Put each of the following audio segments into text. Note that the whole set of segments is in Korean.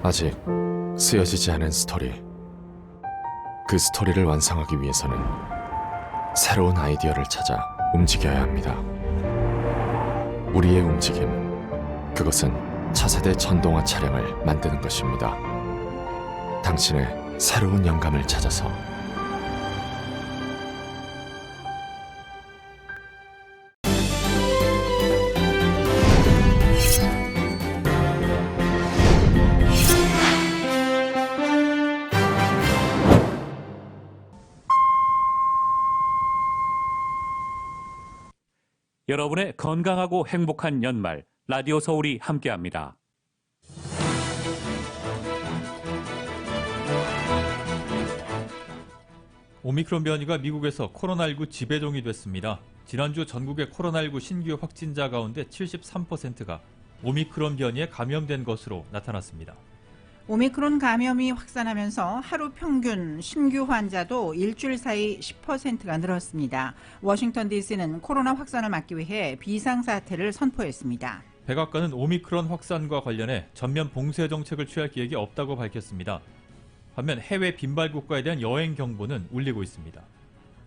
아직 쓰여지지 않은 스토리. 그 스토리를 완성하기 위해서는 새로운 아이디어를 찾아 움직여야 합니다. 우리의 움직임, 그것은 차세대 전동화 차량을 만드는 것입니다. 당신의 새로운 영감을 찾아서 여러분의 건강하고 행복한 연말, 라디오 서울이 함께합니다. 오미크론 변이가 미국에서 코로나19 지배종이 됐습니다. 지난주 전국의 코로나19 신규 확진자 가운데 73%가 오미크론 변이에 감염된 것으로 나타났습니다. 오미크론 감염이 확산하면서 하루 평균 신규 환자도 일주일 사이 10%가 늘었습니다. 워싱턴 DC는 코로나 확산을 막기 위해 비상사태를 선포했습니다. 백악관은 오미크론 확산과 관련해 전면 봉쇄 정책을 취할 계획이 없다고 밝혔습니다. 반면 해외 빈발 국가에 대한 여행 경보는 울리고 있습니다.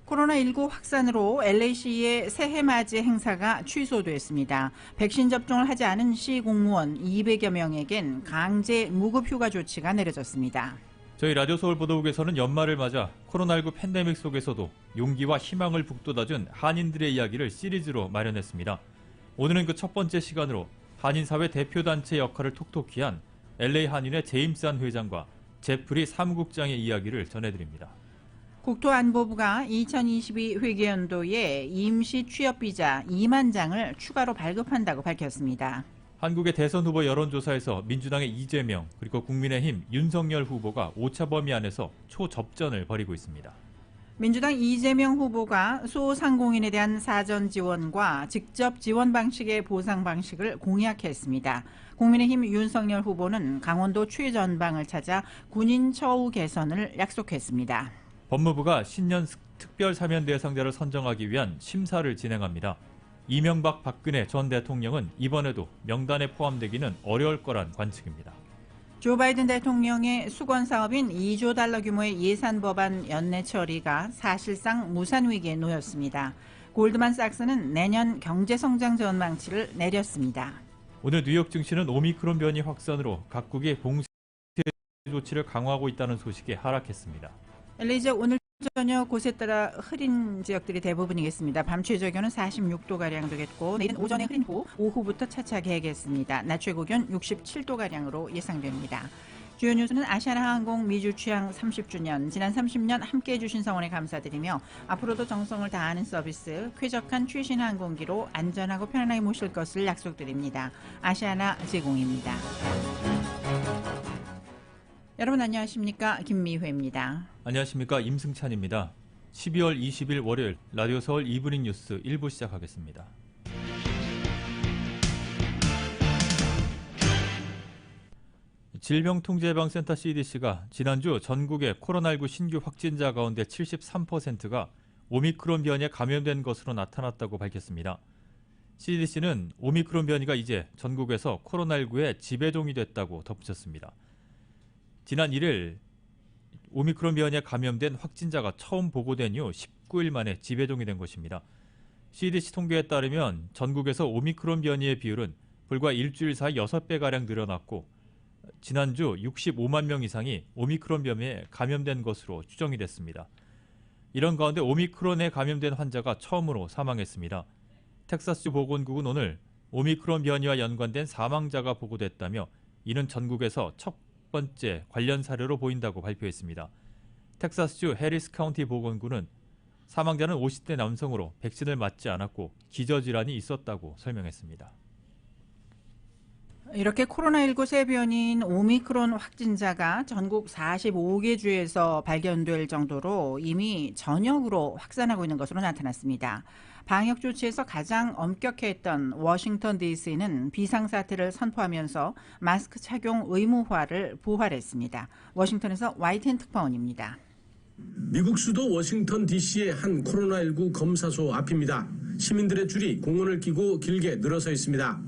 코로나19 확산으로 LA시의 새해 맞이 행사가 취소됐습니다. 백신 접종을 하지 않은 시 공무원 200여 명에겐 강제 무급 휴가 조치가 내려졌습니다. 저희 라디오 서울 보도국에서는 연말을 맞아 코로나19 팬데믹 속에서도 용기와 희망을 북돋아준 한인들의 이야기를 시리즈로 마련했습니다. 오늘은 그 첫 번째 시간으로 한인사회 대표단체 역할을 톡톡히 한 LA 한인의 제임스 한 회장과 제프리 사무국장의 이야기를 전해드립니다. 국토안보부가 2022 회계연도에 임시 취업비자 2만 장을 추가로 발급한다고 밝혔습니다. 한국의 대선 후보 여론조사에서 민주당의 이재명 그리고 국민의힘 윤석열 후보가 오차 범위 안에서 초접전을 벌이고 있습니다. 민주당 이재명 후보가 소상공인에 대한 사전 지원과 직접 지원 방식의 보상 방식을 공약했습니다. 국민의힘 윤석열 후보는 강원도 최전방을 찾아 군인 처우 개선을 약속했습니다. 법무부가 신년 특별 사면 대상자를 선정하기 위한 심사를 진행합니다. 이명박 박근혜 전 대통령은 이번에도 명단에 포함되기는 어려울 거란 관측입니다. 조 바이든 대통령의 수건 사업인 2조 달러 규모의 예산 법안 연내 처리가 사실상 무산 위기에 놓였습니다. 골드만삭스는 내년 경제 성장 전망치를 내렸습니다. 오늘 뉴욕 증시는 오미크론 변이 확산으로 각국이 봉쇄 조치를 강화하고 있다는 소식에 하락했습니다. LA 지역 오늘 저녁 곳에 따라 흐린 지역들이 대부분이겠습니다. 밤 최저 기온은 46도가량 되겠고 내일은 오전에 흐린 후 오후부터 차차게 해겠습니다. 낮 최고 기온 67도가량으로 예상됩니다. 주요 뉴스는 아시아나항공 미주 취항 30주년, 지난 30년 함께해 주신 성원에 감사드리며 앞으로도 정성을 다하는 서비스, 쾌적한 최신 항공기로 안전하고 편안하게 모실 것을 약속드립니다. 아시아나 제공입니다. 여러분 안녕하십니까? 김미회입니다. 안녕하십니까? 임승찬입니다. 12월 20일 월요일 라디오 서울 이브닝 뉴스 1부 시작하겠습니다. 질병통제예방센터 CDC가 지난주 전국의 코로나19 신규 확진자 가운데 73%가 오미크론 변이에 감염된 것으로 나타났다고 밝혔습니다. CDC는 오미크론 변이가 이제 전국에서 코로나19의 지배종이 됐다고 덧붙였습니다. 지난 1일 오미크론 변이에 감염된 확진자가 처음 보고된 이후 19일 만에 지배종이 된 것입니다. CDC 통계에 따르면 전국에서 오미크론 변이의 비율은 불과 일주일 사이 6배가량 늘어났고 지난주 65만 명 이상이 오미크론 변이에 감염된 것으로 추정이 됐습니다. 이런 가운데 오미크론에 감염된 환자가 처음으로 사망했습니다. 텍사스 보건국은 오늘 오미크론 변이와 연관된 사망자가 보고됐다며 이는 전국에서 첫 번째 관련 사례로 보인다고 발표했습니다. 텍사스주 해리스 카운티 보건구는 사망자는 50대 남성으로 백신을 맞지 않았고 기저질환이 있었다고 설명했습니다. 이렇게 코로나19 새 변이인 오미크론 확진자가 전국 45개 주에서 발견될 정도로 이미 전역으로 확산하고 있는 것으로 나타났습니다. 방역 조치에서 가장 엄격했던 워싱턴 DC는 비상사태를 선포하면서 마스크 착용 의무화를 부활했습니다. 워싱턴에서 YTN 특파원입니다. 미국 수도 워싱턴 DC의 한 코로나19 검사소 앞입니다. 시민들의 줄이 공원을 끼고 길게 늘어서 있습니다.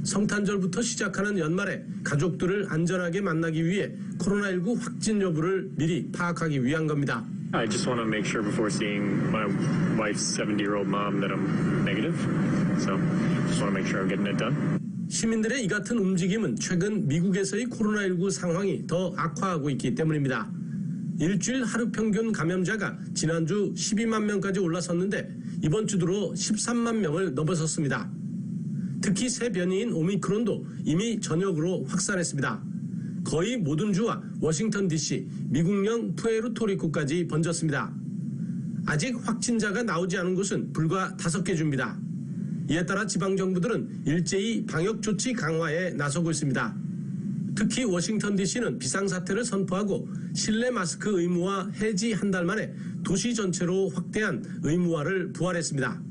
성탄절부터 시작하는 연말에 가족들을 안전하게 만나기 위해 코로나19 확진 여부를 미리 파악하기 위한 겁니다. I just want to make sure before seeing my wife's 70-year-old mom that I'm negative. So just want to make sure I'm getting it done. 시민들의 이 같은 움직임은 최근 미국에서의 코로나19 상황이 더 악화하고 있기 때문입니다. 일주일 하루 평균 감염자가 지난주 12만 명까지 올라섰는데 이번 주 들어 13만 명을 넘어섰습니다. 특히 새 변이인 오미크론도 이미 전역으로 확산했습니다. 거의 모든 주와 워싱턴 DC, 미국령 푸에르토리코까지 번졌습니다. 아직 확진자가 나오지 않은 곳은 불과 5개 주입니다. 이에 따라 지방정부들은 일제히 방역조치 강화에 나서고 있습니다. 특히 워싱턴 DC는 비상사태를 선포하고 실내 마스크 의무화 해지 한 달 만에 도시 전체로 확대한 의무화를 부활했습니다.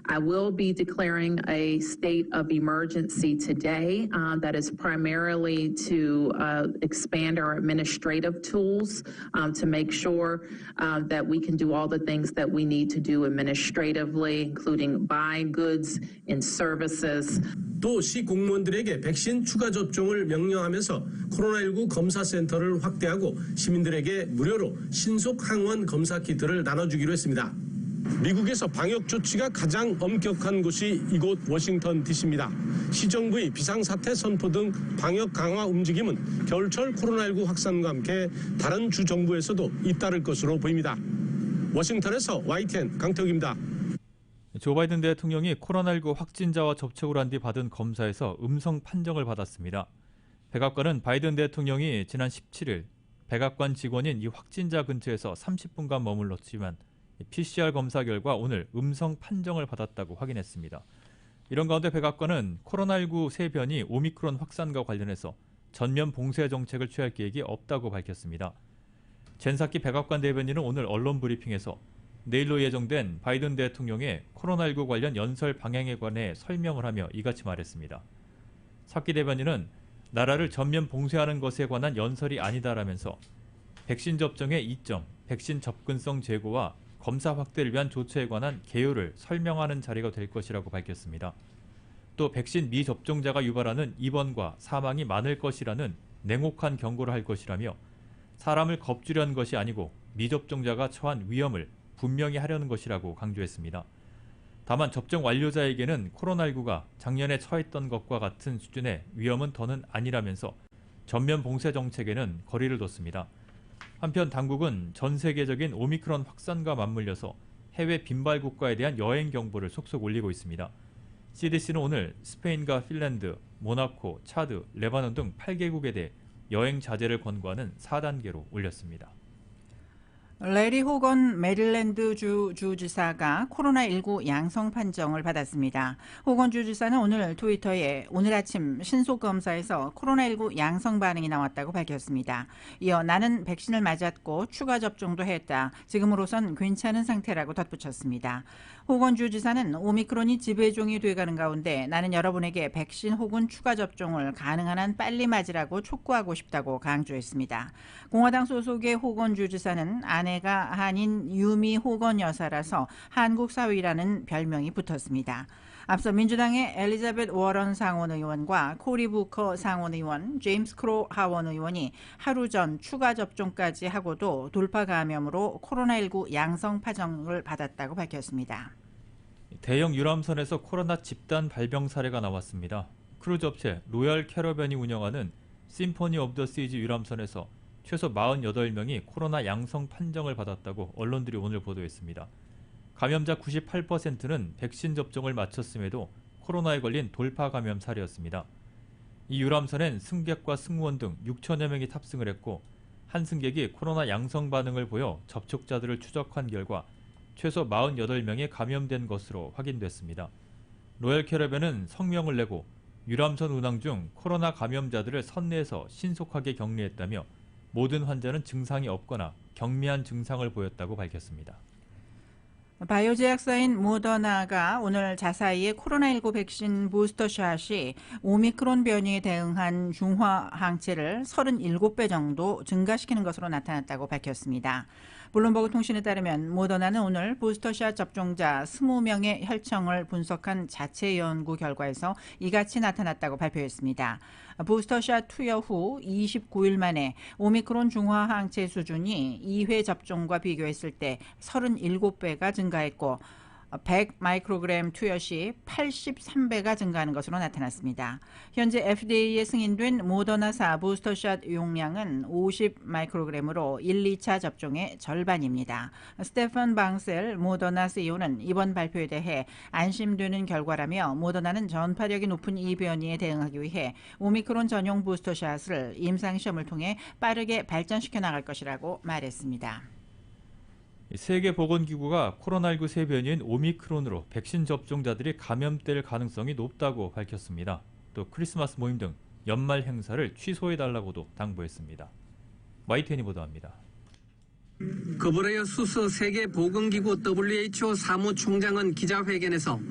I will be declaring a state of emergency today that is primarily to expand our administrative tools to make sure that we can do all the things that we need to do administratively, including buying goods and services. 또 시 공무원들에게 백신 추가 접종을 명령하면서 코로나19 검사센터를 확대하고 시민들에게 무료로 신속 항원 검사 키트를 나눠주기로 했습니다. 미국에서 방역 조치가 가장 엄격한 곳이 이곳 워싱턴 DC입니다. 시정부의 비상사태 선포 등 방역 강화 움직임은 겨울철 코로나19 확산과 함께 다른 주 정부에서도 잇따를 것으로 보입니다. 워싱턴에서 YTN 강태욱입니다. 조 바이든 대통령이 코로나19 확진자와 접촉을 한 뒤 받은 검사에서 음성 판정을 받았습니다. 백악관은 바이든 대통령이 지난 17일 백악관 직원인 이 확진자 근처에서 30분간 머물렀지만 PCR 검사 결과 오늘 음성 판정을 받았다고 확인했습니다. 이런 가운데 백악관은 코로나19 새 변이 오미크론 확산과 관련해서 전면 봉쇄 정책을 취할 계획이 없다고 밝혔습니다. 젠 사키 백악관 대변인은 오늘 언론 브리핑에서 내일로 예정된 바이든 대통령의 코로나19 관련 연설 방향에 관해 설명을 하며 이같이 말했습니다. 사키 대변인은 나라를 전면 봉쇄하는 것에 관한 연설이 아니다라면서 백신 접종의 이점, 백신 접근성 제고와 검사 확대를 위한 조처에 관한 개요를 설명하는 자리가 될 것이라고 밝혔습니다. 또 백신 미접종자가 유발하는 입원과 사망이 많을 것이라는 냉혹한 경고를 할 것이라며 사람을 겁주려는 것이 아니고 미접종자가 처한 위험을 분명히 하려는 것이라고 강조했습니다. 다만 접종 완료자에게는 코로나19가 작년에 처했던 것과 같은 수준의 위험은 더는 아니라면서 전면 봉쇄 정책에는 거리를 뒀습니다. 한편 당국은 전 세계적인 오미크론 확산과 맞물려서 해외 빈발 국가에 대한 여행 경보를 속속 올리고 있습니다. CDC는 오늘 스페인과 핀란드, 모나코, 차드, 레바논 등 8개국에 대해 여행 자제를 권고하는 4단계로 올렸습니다. 레리 호건 메릴랜드 주 주지사가 코로나19 양성 판정을 받았습니다. 호건 주지사는 오늘 트위터에 오늘 아침 신속검사에서 코로나19 양성 반응이 나왔다고 밝혔습니다. 이어 나는 백신을 맞았고 추가 접종도 했다. 지금으로선 괜찮은 상태라고 덧붙였습니다. 호건 주지사는 오미크론이 지배종이 돼가는 가운데 나는 여러분에게 백신 혹은 추가 접종을 가능한 한 빨리 맞으라고 촉구하고 싶다고 강조했습니다. 공화당 소속의 호건 주지사는 아내가 한인 유미 호건 여사라서 한국 사위라는 별명이 붙었습니다. 앞서 민주당의 엘리자베트 워런 상원의원과 코리 부커 상원의원, 제임스 크로 하원의원이 하루 전 추가 접종까지 하고도 돌파 감염으로 코로나19 양성 판정을 받았다고 밝혔습니다. 대형 유람선에서 코로나 집단 발병 사례가 나왔습니다. 크루즈 업체 로열 캐러밴이 운영하는 심포니 오브 더 시즈 유람선에서 최소 48명이 코로나 양성 판정을 받았다고 언론들이 오늘 보도했습니다. 감염자 98%는 백신 접종을 마쳤음에도 코로나에 걸린 돌파 감염 사례였습니다. 이 유람선엔 승객과 승무원 등 6천여 명이 탑승을 했고 한 승객이 코로나 양성 반응을 보여 접촉자들을 추적한 결과 최소 48명이 감염된 것으로 확인됐습니다. 로열 캐러밴은 성명을 내고 유람선 운항 중 코로나 감염자들을 선내에서 신속하게 격리했다며 모든 환자는 증상이 없거나 경미한 증상을 보였다고 밝혔습니다. 바이오 제약사인 모더나가 오늘 자사의 코로나19 백신 부스터샷이 오미크론 변이에 대응한 중화 항체를 37배 정도 증가시키는 것으로 나타났다고 밝혔습니다. 블룸버그 통신에 따르면 모더나는 오늘 부스터샷 접종자 20명의 혈청을 분석한 자체 연구 결과에서 이같이 나타났다고 발표했습니다. 부스터샷 투여 후 29일 만에 오미크론 중화 항체 수준이 2회 접종과 비교했을 때 37배가 증가했고 100 마이크로그램 투여 시 83배가 증가하는 것으로 나타났습니다. 현재 FDA에 승인된 모더나사 부스터샷 용량은 50 마이크로그램으로 1, 2차 접종의 절반입니다. 스테판 방셀 모더나 CEO는 이번 발표에 대해 안심되는 결과라며 모더나는 전파력이 높은 이 변이에 대응하기 위해 오미크론 전용 부스터샷을 임상시험을 통해 빠르게 발전시켜 나갈 것이라고 말했습니다. 세계보건기구가 코로나19 새 변이인 오미크론으로 백신 접종자들이 감염될 가능성이 높다고 밝혔습니다. 또 크리스마스 모임 등 연말 행사를 취소해달라고도 당부했습니다. YTN이 보도합니다. 그브레여수스 세계보건기구 WHO 사무총장은 기자회견에서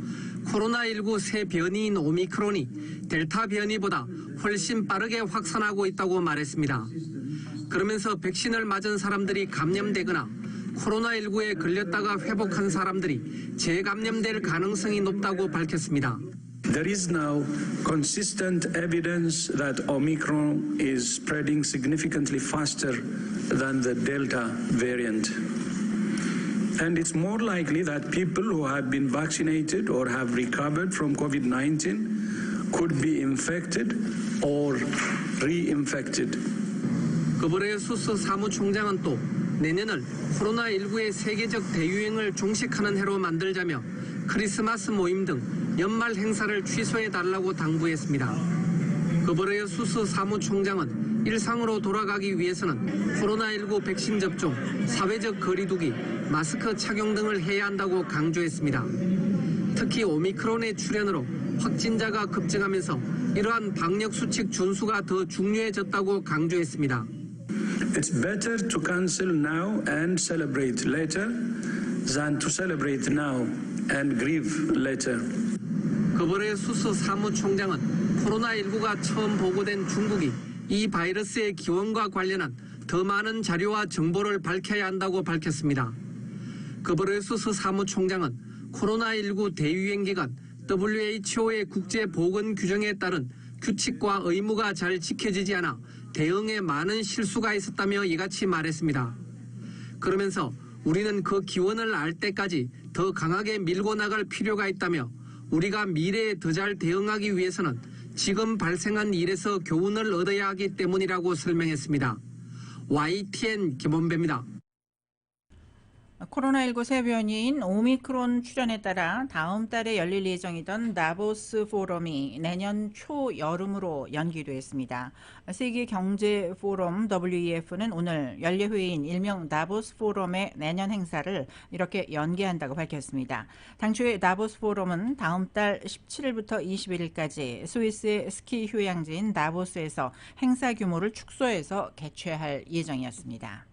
코로나19 새 변이인 오미크론이 델타 변이보다 훨씬 빠르게 확산하고 있다고 말했습니다. 그러면서 백신을 맞은 사람들이 감염되거나 코로나19에 걸렸다가 회복한 사람들이 재감염될 가능성이 높다고 밝혔습니다. There is now consistent evidence that Omicron is spreading significantly faster than the Delta variant. And it's more likely that people who have been vaccinated or have recovered from COVID-19 could be infected or reinfected. 그브레여수스 사무총장은 또 내년을 코로나19의 세계적 대유행을 종식하는 해로 만들자며 크리스마스 모임 등 연말 행사를 취소해달라고 당부했습니다. 그브레여수스 사무총장은 일상으로 돌아가기 위해서는 코로나19 백신 접종, 사회적 거리두기, 마스크 착용 등을 해야 한다고 강조했습니다. 특히 오미크론의 출현으로 확진자가 급증하면서 이러한 방역 수칙 준수가 더 중요해졌다고 강조했습니다. It's better to cancel now and celebrate later than to celebrate now and grieve later. 그브레여수스 사무총장은 코로나19가 처음 보고된 중국이 이 바이러스의 기원과 관련한 더 많은 자료와 정보를 밝혀야 한다고 밝혔습니다. 그브레여수스 사무총장은 코로나19 대유행 기간 WHO의 국제보건 규정에 따른 규칙과 의무가 잘 지켜지지 않아 대응에 많은 실수가 있었다며 이같이 말했습니다. 그러면서 우리는 그 기원을 알 때까지 더 강하게 밀고 나갈 필요가 있다며 우리가 미래에 더 잘 대응하기 위해서는 지금 발생한 일에서 교훈을 얻어야 하기 때문이라고 설명했습니다. YTN 김원배입니다. 코로나19 새 변이인 오미크론 출현에 따라 다음 달에 열릴 예정이던 다보스 포럼이 내년 초여름으로 연기됐습니다. 세계경제포럼 WEF는 오늘 연례회의인 일명 다보스 포럼의 내년 행사를 이렇게 연기한다고 밝혔습니다. 당초에 다보스 포럼은 다음 달 17일부터 21일까지 스위스의 스키 휴양지인 다보스에서 행사 규모를 축소해서 개최할 예정이었습니다.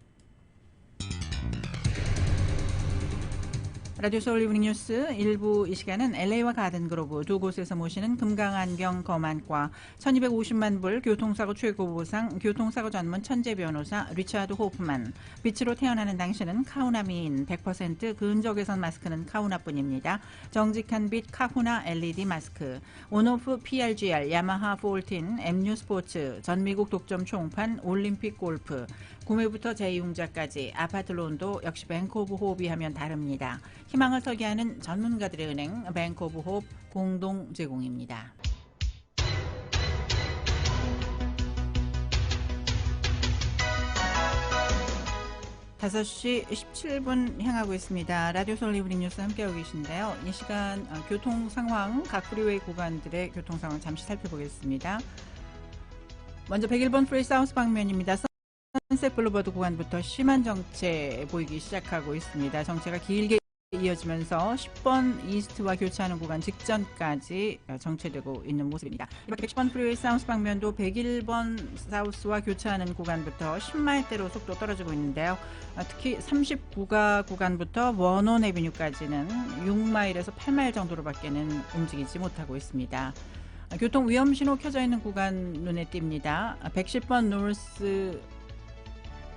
라디오 서울 이브닝 뉴스 1부 이 시간은 LA와 가든그로브 두 곳에서 모시는 금강안경 검안과 1250만 불 교통사고 최고보상 교통사고 전문 천재 변호사 리차드 호프만, 빛으로 태어나는 당신은 카우나 미인 100% 근적외선 마스크는 카우나뿐입니다. 정직한 빛 카후나 LED 마스크, 온오프 PRGR 야마하 14 MU 스포츠, 전미국 독점 총판 올림픽 골프, 구매부터 재이용자까지 아파트 론도 역시 뱅크 오브 호흡이 하면 다릅니다. 희망을 설계하는 전문가들의 은행 뱅크 오브 호흡 공동 제공입니다. 다섯 시 17분 향하고 있습니다. 라디오 서울 이브닝 뉴스 함께하고 계신데요. 이 시간 교통 상황, 각 프리웨이 구간들의 교통 상황 잠시 살펴보겠습니다. 먼저 101번 프레이 사우스 방면입니다. 선셋 블루버드 구간부터 심한 정체 보이기 시작하고 있습니다. 정체가 길게 이어지면서 10번 이스트와 교차하는 구간 직전까지 정체되고 있는 모습입니다. 110번 프리웨이 사우스 방면도 101번 사우스와 교차하는 구간부터 10마일대로 속도 떨어지고 있는데요. 특히 39가 구간부터 원온 에비뉴까지는 6마일에서 8마일 정도로밖에는 움직이지 못하고 있습니다. 교통 위험 신호 켜져 있는 구간 눈에 띕니다. 110번 노스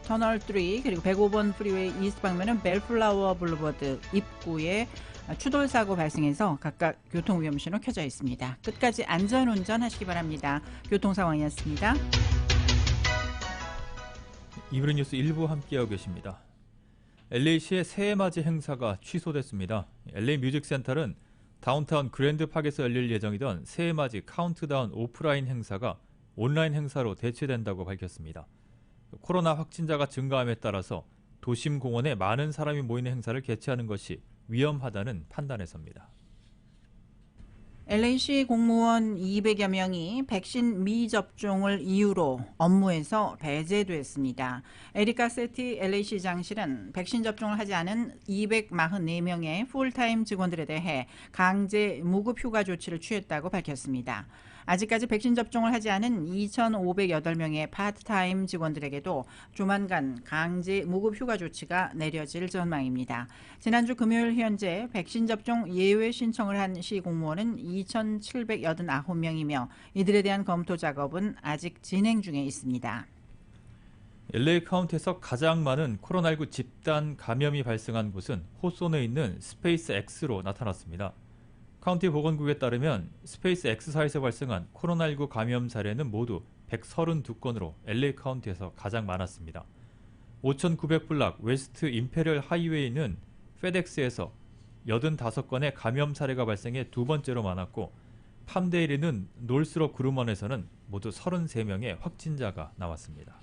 터널 3 그리고 105번 프리웨이 이스트 방면은 벨플라워 블루버드 입구에 추돌 사고 발생해서 각각 교통 위험 신호 켜져 있습니다. 끝까지 안전 운전하시기 바랍니다. 교통 상황이었습니다. 이브리 뉴스 1부 함께하고 계십니다. LA시의 새해맞이 행사가 취소됐습니다. LA 뮤직센터는 다운타운 그랜드팍에서 열릴 예정이던 새해맞이 카운트다운 오프라인 행사가 온라인 행사로 대체된다고 밝혔습니다. 코로나 확진자가 증가함에 따라서 도심 공원에 많은 사람이 모이는 행사를 개최하는 것이 위험하다는 판단에서입니다. LA시 공무원 200여 명이 백신 미접종을 이유로 업무에서 배제됐습니다. 에리카 세티 LA시장실은 백신 접종을 하지 않은 244명의 풀타임 직원들에 대해 강제 무급 휴가 조치를 취했다고 밝혔습니다. 아직까지 백신 접종을 하지 않은 2,508명의 파트타임 직원들에게도 조만간 강제 무급 휴가 조치가 내려질 전망입니다. 지난주 금요일 현재 백신 접종 예외 신청을 한 시 공무원은 2,789명이며 이들에 대한 검토 작업은 아직 진행 중에 있습니다. LA 카운티에서 가장 많은 코로나19 집단 감염이 발생한 곳은 호손에 있는 스페이스 X로 나타났습니다. 카운티 보건국에 따르면 스페이스 X사에서 발생한 코로나19 감염 사례는 모두 132건으로 LA 카운티에서 가장 많았습니다. 5,900블락 웨스트 임페리얼 하이웨이에 있는 페덱스에서 85건의 감염 사례가 발생해 두 번째로 많았고 팜데일에 있는 놀스럽 그루먼에서는 모두 33명의 확진자가 나왔습니다.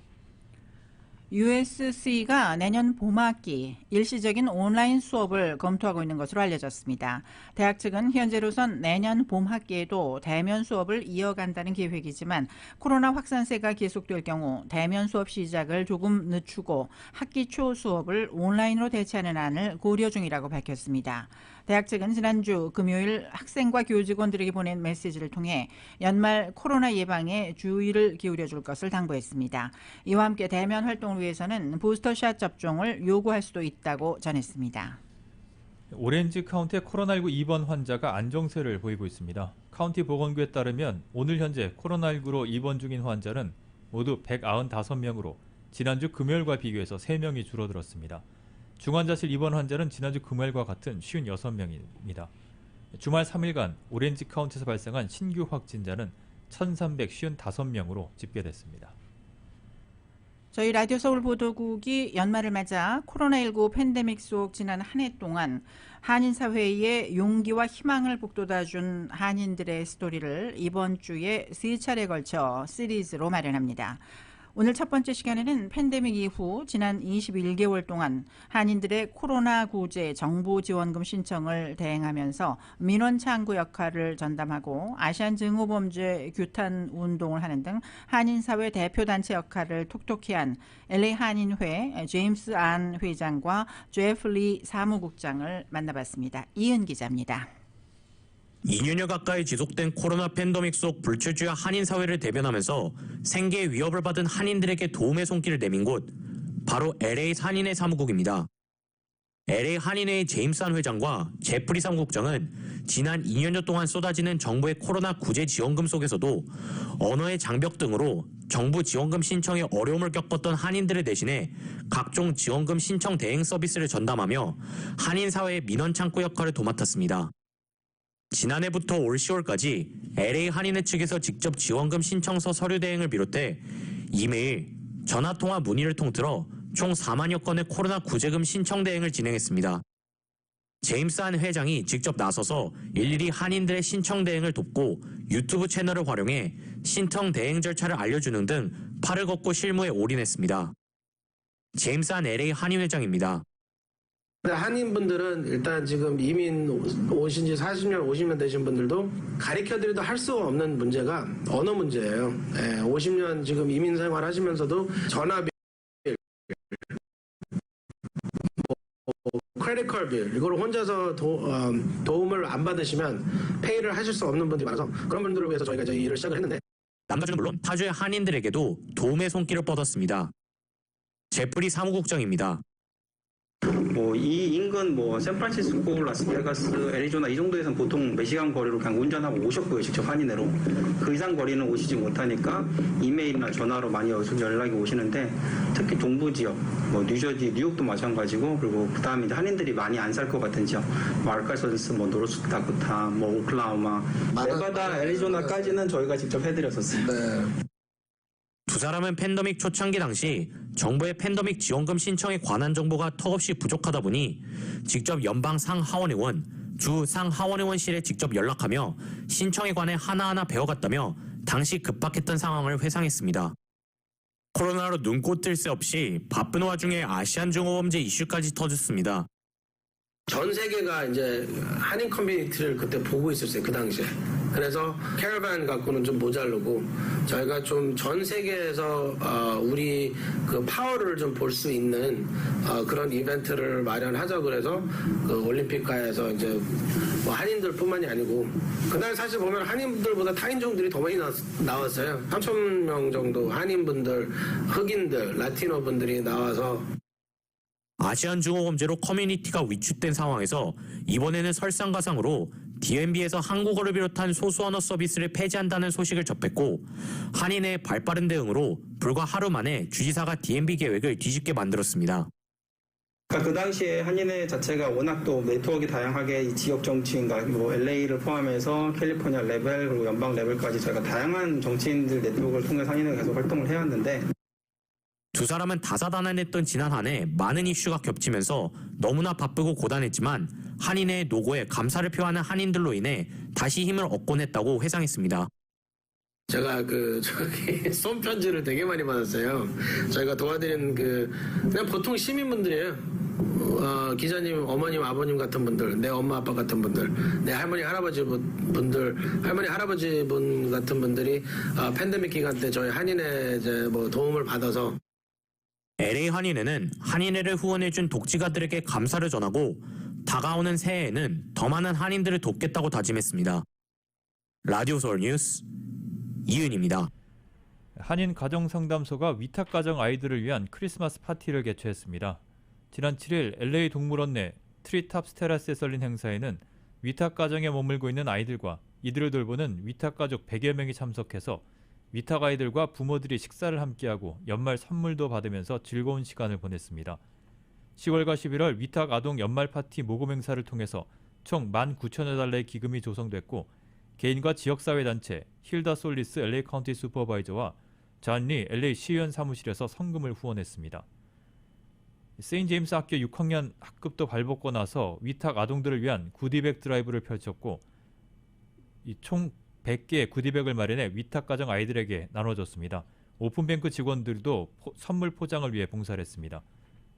USC가 내년 봄학기 일시적인 온라인 수업을 검토하고 있는 것으로 알려졌습니다. 대학 측은 현재로선 내년 봄학기에도 대면 수업을 이어간다는 계획이지만 코로나 확산세가 계속될 경우 대면 수업 시작을 조금 늦추고 학기 초 수업을 온라인으로 대체하는 안을 고려 중이라고 밝혔습니다. 대학 측은 지난주 금요일 학생과 교직원들에게 보낸 메시지를 통해 연말 코로나 예방에 주의를 기울여 줄 것을 당부했습니다. 이와 함께 대면 활동을 위해서는 부스터샷 접종을 요구할 수도 있다고 전했습니다. 오렌지 카운티의 코로나19 입원 환자가 안정세를 보이고 있습니다. 카운티 보건국에 따르면 오늘 현재 코로나19로 입원 중인 환자는 모두 195명으로 지난주 금요일과 비교해서 3명이 줄어들었습니다. 중환자실 입원 환자는 지난주 금요일과 같은 56명입니다. 주말 3일간 오렌지 카운티에서 발생한 신규 확진자는 1,355명으로 집계됐습니다. 저희 라디오 서울 보도국이 연말을 맞아 코로나19 팬데믹 속 지난 한 해 동안 한인 사회에 용기와 희망을 북돋아준 한인들의 스토리를 이번 주에 3차례 걸쳐 시리즈로 마련합니다. 오늘 첫 번째 시간에는 팬데믹 이후 지난 21개월 동안 한인들의 코로나 구제 정부 지원금 신청을 대행하면서 민원 창구 역할을 전담하고 아시안 증오범죄 규탄 운동을 하는 등 한인사회 대표단체 역할을 톡톡히 한 LA 한인회 제임스 안 회장과 제프리 사무국장을 만나봤습니다. 이은 기자입니다. 2년여 가까이 지속된 코로나 팬데믹 속 불철주야 한인 사회를 대변하면서 생계의 위협을 받은 한인들에게 도움의 손길을 내민 곳, 바로 LA 한인회 사무국입니다. LA 한인회의 제임스 안 회장과 제프리 사무국장은 지난 2년여 동안 쏟아지는 정부의 코로나 구제 지원금 속에서도 언어의 장벽 등으로 정부 지원금 신청에 어려움을 겪었던 한인들을 대신해 각종 지원금 신청 대행 서비스를 전담하며 한인 사회의 민원 창구 역할을 도맡았습니다. 지난해부터 올 10월까지 LA 한인회 측에서 직접 지원금 신청서 서류 대행을 비롯해 이메일, 전화통화 문의를 통틀어 총 4만여 건의 코로나 구제금 신청 대행을 진행했습니다. 제임스 안 회장이 직접 나서서 일일이 한인들의 신청 대행을 돕고 유튜브 채널을 활용해 신청 대행 절차를 알려주는 등 팔을 걷고 실무에 올인했습니다. 제임스 안 LA 한인 회장입니다. 한인분들은 일단 지금 이민 오신 지 40년, 50년 되신 분들도 가르쳐드려도 할 수 없는 문제가 언어 문제예요. 50년 지금 이민 생활 하시면서도 전화비, 크레딧 빌 이걸 혼자서 도움을 안 받으시면 페이를 하실 수 없는 분들이 많아서 그런 분들을 위해서 저희가 이제 일을 시작을 했는데 남가주는 물론 타주의 한인들에게도 도움의 손길을 뻗었습니다. 제프리 사무국장입니다. 이 인근 샌프란시스코, 라스베가스, 애리조나 이 정도에서는 보통 몇 시간 거리로 그냥 운전하고 오셨고요. 직접 한인회로. 그 이상 거리는 오시지 못하니까 이메일이나 전화로 많이 연락이 오시는데 특히 동부 지역, 뉴저지, 뉴욕도 마찬가지고 그리고 그다음에 이제 한인들이 많이 안 살 것 같은 지역, 아르카선스, 노스다코타, 오클라호마, 네바다, 애리조나까지는 저희가 직접 해드렸었어요. 두 사람은 팬데믹 초창기 당시 정부의 팬데믹 지원금 신청에 관한 정보가 턱없이 부족하다 보니 직접 연방 상하원의원, 주 상하원의원실에 직접 연락하며 신청에 관해 하나하나 배워갔다며 당시 급박했던 상황을 회상했습니다. 코로나로 눈꽃 뜰 새 없이 바쁜 와중에 아시안 중호범죄 이슈까지 터졌습니다. 전 세계가 이제 한인 커뮤니티를 그때 보고 있었어요, 그 당시에. 그래서 캐러반 갖고는 좀 모자르고 저희가 좀 전 세계에서 우리 그 파워를 좀 볼 수 있는 그런 이벤트를 마련하자 그래서 그 올림픽가에서 이제 한인들뿐만이 아니고 그날 사실 보면 한인분들보다 타인종들이 더 많이 나왔어요. 3,000명 정도 한인분들, 흑인들, 라티노 분들이 나와서. 아시안 중호범죄로 커뮤니티가 위축된 상황에서 이번에는 설상가상으로 DMB에서 한국어를 비롯한 소수 언어 서비스를 폐지한다는 소식을 접했고 한인의 발빠른 대응으로 불과 하루 만에 주지사가 DMB 계획을 뒤집게 만들었습니다. 그 당시에 한인회 자체가 워낙 또 네트워크가 다양하게 이 지역 정치인과 LA를 포함해서 캘리포니아 레벨 그리고 연방 레벨까지 저희가 다양한 정치인들 네트워크를 통해서 한인회가 계속 활동을 해왔는데 두 사람은 다사다난했던 지난 한 해 많은 이슈가 겹치면서 너무나 바쁘고 고단했지만 한인회의 노고에 감사를 표하는 한인들로 인해 다시 힘을 얻곤 했다고 회상했습니다. 제가 손편지를 되게 많이 받았어요. 저희가 도와드린 그냥 보통 시민분들이에요. 기자님, 어머님, 아버님 같은 분들, 내 엄마, 아빠 같은 분들, 내 할머니, 할아버지 분들, 할머니, 할아버지 분 같은 분들이 팬데믹 기간 때 저희 한인회 이제 도움을 받아서 LA 한인회는 한인회를 후원해준 독지가들에게 감사를 전하고 다가오는 새해에는 더 많은 한인들을 돕겠다고 다짐했습니다. 라디오 서울 뉴스 이은입니다. 한인 가정상담소가 위탁가정 아이들을 위한 크리스마스 파티를 개최했습니다. 지난 7일 LA 동물원 내 트리탑스 테라스에 열린 행사에는 위탁가정에 머물고 있는 아이들과 이들을 돌보는 위탁가족 100여 명이 참석해서 위탁 아이들과 부모들이 식사를 함께하고 연말 선물도 받으면서 즐거운 시간을 보냈습니다. 10월과 11월 위탁 아동 연말 파티 모금 행사를 통해서 총 19,000여 달러의 기금이 조성됐고 개인과 지역사회단체 힐다 솔리스 LA 카운티 슈퍼바이저와 잔 리 LA 시의원 사무실에서 성금을 후원했습니다. 세인트 제임스 학교 6학년 학급도 발벗고 나서 위탁 아동들을 위한 구디백 드라이브를 펼쳤고 총 100개의 구디백을 마련해 위탁가정 아이들에게 나눠줬습니다. 오픈뱅크 직원들도 선물 포장을 위해 봉사를 했습니다.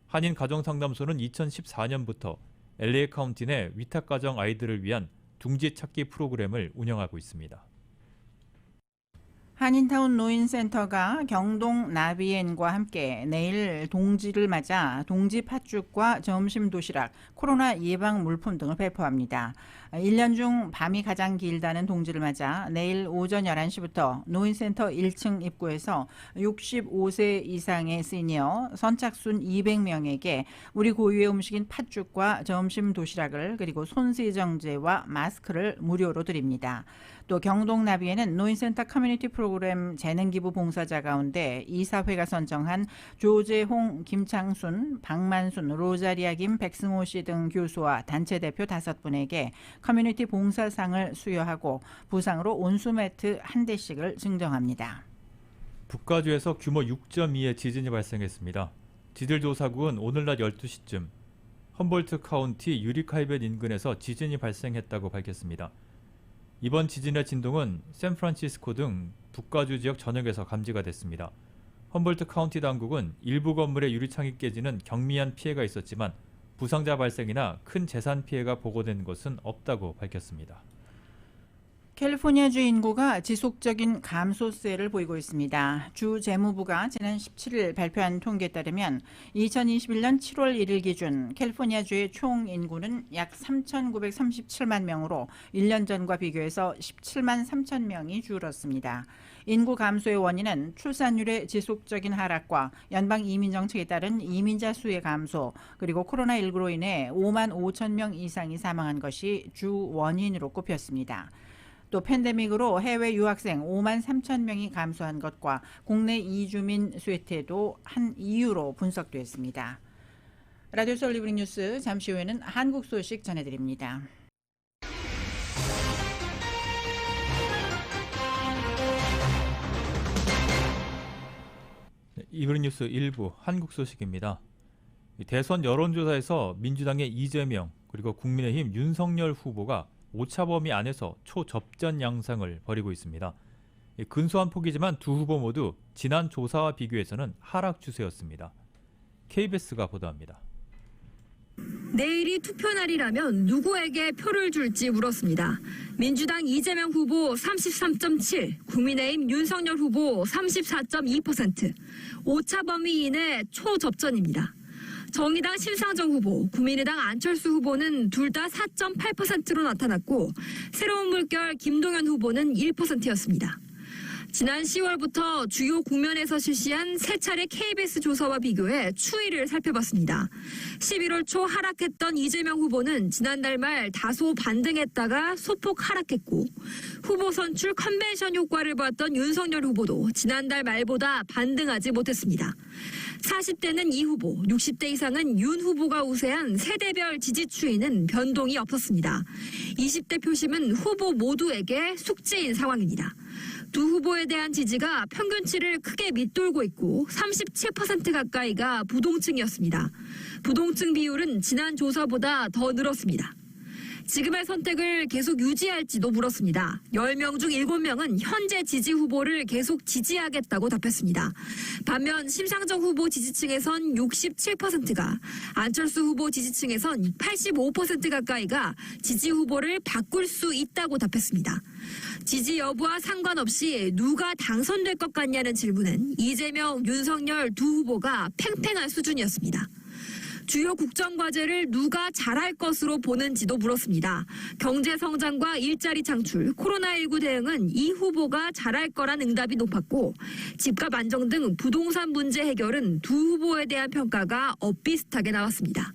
한인 가정상담소는 2014년부터 LA 카운티 내 위탁가정 아이들을 위한 둥지 찾기 프로그램을 운영하고 있습니다. 한인타운 노인센터가 경동 나비엔과 함께 내일 동지를 맞아 동지 팥죽과 점심 도시락, 코로나 예방 물품 등을 배포합니다. 1년 중 밤이 가장 길다는 동지를 맞아 내일 오전 11시부터 노인센터 1층 입구에서 65세 이상의 시니어 선착순 200명에게 우리 고유의 음식인 팥죽과 점심 도시락을 그리고 손세정제와 마스크를 무료로 드립니다. 또 경동나비에는 노인센터 커뮤니티 프로그램 재능기부 봉사자 가운데 이사회가 선정한 조재홍, 김창순, 박만순, 로자리아 김, 백승호 씨 등 교수와 단체 대표 5분에게 커뮤니티 봉사상을 수여하고 부상으로 온수매트 1대씩을 증정합니다. 북가주에서 규모 6.2의 지진이 발생했습니다. 지질조사국은 오늘 낮 12시쯤 험볼트 카운티 유리칼벳 인근에서 지진이 발생했다고 밝혔습니다. 이번 지진의 진동은 샌프란시스코 등 북가주 지역 전역에서 감지가 됐습니다. 험볼트 카운티 당국은 일부 건물의 유리창이 깨지는 경미한 피해가 있었지만 부상자 발생이나 큰 재산 피해가 보고된 것은 없다고 밝혔습니다. 캘리포니아주 인구가 지속적인 감소세를 보이고 있습니다. 주 재무부가 지난 17일 발표한 통계에 따르면 2021년 7월 1일 기준 캘리포니아주의 총 인구는 약 3,937만 명으로 1년 전과 비교해서 17만 3천 명이 줄었습니다. 인구 감소의 원인은 출산율의 지속적인 하락과 연방 이민 정책에 따른 이민자 수의 감소, 그리고 코로나19로 인해 5만 5천 명 이상이 사망한 것이 주 원인으로 꼽혔습니다. 또 팬데믹으로 해외 유학생 5만 3천 명이 감소한 것과 국내 이주민 쇠퇴도 한 이유로 분석됐습니다. 라디오 서울 이브닝 뉴스, 잠시 후에는 한국 소식 전해드립니다. 이브닝 뉴스 1부 한국 소식입니다. 대선 여론조사에서 민주당의 이재명 그리고 국민의힘 윤석열 후보가 오차 범위 안에서 초접전 양상을 벌이고 있습니다. 근소한 폭이지만 두 후보 모두 지난 조사와 비교해서는 하락 추세였습니다. KBS가 보도합니다. 내일이 투표 날이라면 누구에게 표를 줄지 물었습니다. 민주당 이재명 후보 33.7, 국민의힘 윤석열 후보 34.2%, 오차 범위 이내 초접전입니다. 정의당 심상정 후보, 국민의당 안철수 후보는 둘 다 4.8%로 나타났고 새로운 물결 김동연 후보는 1%였습니다. 지난 10월부터 주요 국면에서 실시한 세 차례 KBS 조사와 비교해 추이를 살펴봤습니다. 11월 초 하락했던 이재명 후보는 지난달 말 다소 반등했다가 소폭 하락했고, 후보 선출 컨벤션 효과를 보았던 윤석열 후보도 지난달 말보다 반등하지 못했습니다. 40대는 이 후보, 60대 이상은 윤 후보가 우세한 세대별 지지 추이는 변동이 없었습니다. 20대 표심은 후보 모두에게 숙제인 상황입니다. 두 후보에 대한 지지가 평균치를 크게 밑돌고 있고 37% 가까이가 부동층이었습니다. 부동층 비율은 지난 조사보다 더 늘었습니다. 지금의 선택을 계속 유지할지도 물었습니다. 10명 중 7명은 현재 지지 후보를 계속 지지하겠다고 답했습니다. 반면 심상정 후보 지지층에선 67%가, 안철수 후보 지지층에선 85% 가까이가 지지 후보를 바꿀 수 있다고 답했습니다. 지지 여부와 상관없이 누가 당선될 것 같냐는 질문은 이재명, 윤석열 두 후보가 팽팽한 수준이었습니다. 주요 국정과제를 누가 잘할 것으로 보는지도 물었습니다. 경제 성장과 일자리 창출, 코로나19 대응은 이 후보가 잘할 거란 응답이 높았고, 집값 안정 등 부동산 문제 해결은 두 후보에 대한 평가가 엇비슷하게 나왔습니다.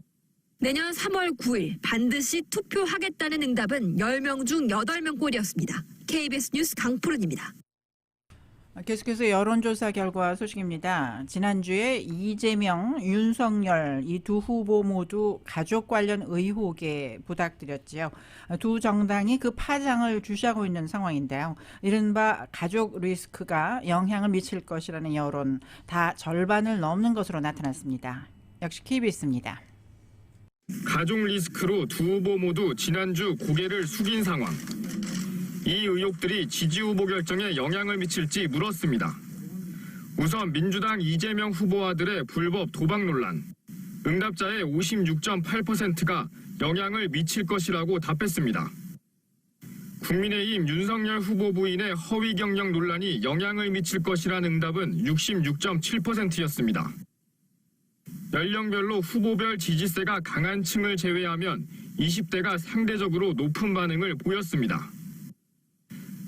내년 3월 9일 반드시 투표하겠다는 응답은 10명 중 8명 꼴이었습니다. KBS 뉴스 강푸른입니다. 계속해서 여론조사 결과 소식입니다. 지난주에 이재명, 윤석열 이 두 후보 모두 가족 관련 의혹에 부닥뜨렸지요. 두 정당이 그 파장을 주시하고 있는 상황인데요. 이른바 가족 리스크가 영향을 미칠 것이라는 여론 다 절반을 넘는 것으로 나타났습니다. 역시 KBS입니다. 가족 리스크로 두 후보 모두 지난주 고개를 숙인 상황. 이 의혹들이 지지 후보 결정에 영향을 미칠지 물었습니다. 우선 민주당 이재명 후보 아들의 불법 도박 논란. 응답자의 56.8%가 영향을 미칠 것이라고 답했습니다. 국민의힘 윤석열 후보 부인의 허위 경력 논란이 영향을 미칠 것이라는 응답은 66.7%였습니다. 연령별로 후보별 지지세가 강한 층을 제외하면 20대가 상대적으로 높은 반응을 보였습니다.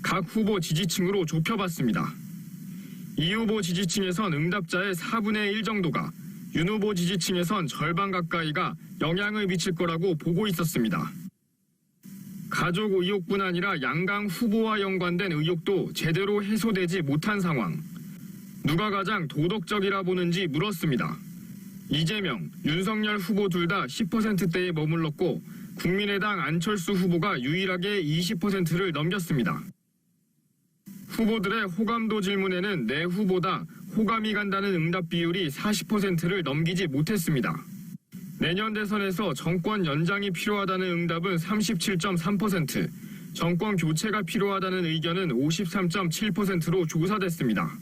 각 후보 지지층으로 좁혀봤습니다. 이 후보 지지층에선 응답자의 4분의 1 정도가, 윤 후보 지지층에선 절반 가까이가 영향을 미칠 거라고 보고 있었습니다. 가족 의혹뿐 아니라 양강 후보와 연관된 의혹도 제대로 해소되지 못한 상황. 누가 가장 도덕적이라 보는지 물었습니다. 이재명, 윤석열 후보 둘 다 10%대에 머물렀고 국민의당 안철수 후보가 유일하게 20%를 넘겼습니다. 후보들의 호감도 질문에는 내 후보다 호감이 간다는 응답 비율이 40%를 넘기지 못했습니다. 내년 대선에서 정권 연장이 필요하다는 응답은 37.3%, 정권 교체가 필요하다는 의견은 53.7%로 조사됐습니다.